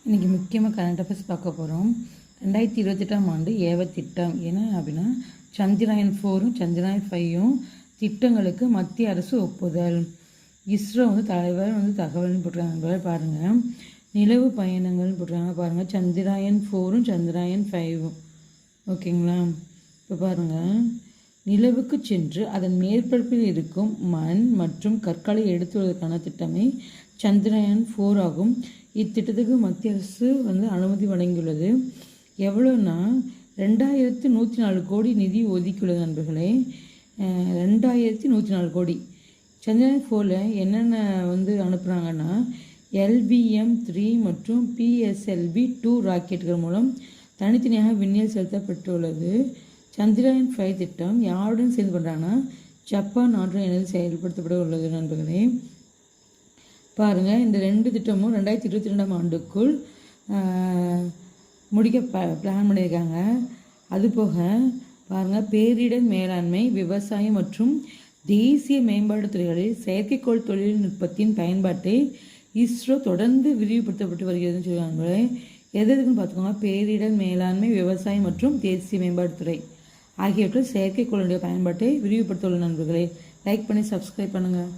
இன்றைக்கி முக்கியமாக current affairs பார்க்க போகிறோம். 2028ஆம் ஆண்டு திட்டம் என்ன அப்படின்னா சந்திராயன் 4ம் சந்திராயன் 5ம் திட்டங்களுக்கு மத்திய அரசு ஒப்புதல். இஸ்ரோ தலைவர் தகவல்னு போட்டிருக்காங்க பாருங்கள். நிலவு பயணங்கள்னு போட்டிருக்காங்க பாருங்கள். சந்திராயன் 4ம் சந்திராயன் 5ம் ஓகேங்களா. இப்போ பாருங்கள், நிலவுக்கு சென்று அதன் மேற்பரப்பில் இருக்கும் மண் மற்றும் கற்களை எடுத்து வருவதற்கான திட்டமே சந்திராயன் 4 ஆகும். இத்திட்டத்துக்கு மத்திய அரசு அனுமதி வழங்கியுள்ளது. எவ்வளோன்னா 2104 கோடி நிதி ஒதுக்கியுள்ளது நண்பர்களே. 2104 கோடி. சந்திராயன் 4ல் என்னென்ன அனுப்புகிறாங்கன்னா LBM-3 மற்றும் PSLV-2 ராக்கெட்டுகள் மூலம் தனித்தனியாக விண்ணில் செலுத்தப்பட்டுள்ளது. சந்திராயன் 5 திட்டம் யாருடன் சேர்ந்து பண்ணுறாங்கன்னா ஜப்பான் நாட்டுடன் இணைந்து செயல்படுத்தப்பட உள்ளது நண்பர்களே. பாருங்கள், இந்த ரெண்டு திட்டமும் 2022ஆம் ஆண்டுக்குள் முடிக்க பிளான் பண்ணியிருக்காங்க. அதுபோக பாருங்கள், பேரிடர் மேலாண்மை, விவசாயம் மற்றும் தேசிய மேம்பாட்டு துறைகளில் செயற்கைக்கோள் தொழில்நுட்பத்தின் பயன்பாட்டை இஸ்ரோ தொடர்ந்து விரிவுபடுத்தப்பட்டு வருகிறதுன்னு சொல்லுவாங்க. எதுக்குன்னு பார்த்துக்கோங்க, பேரிடர் மேலாண்மை, விவசாயம் மற்றும் தேசிய மேம்பாட்டுத்துறை ஆகியவற்றில் செயற்கைக்கோளுடைய பயன்பாட்டை விரிவுபடுத்த உள்ள நண்பர்களே. லைக் பண்ணி சப்ஸ்கிரைப் பண்ணுங்கள்.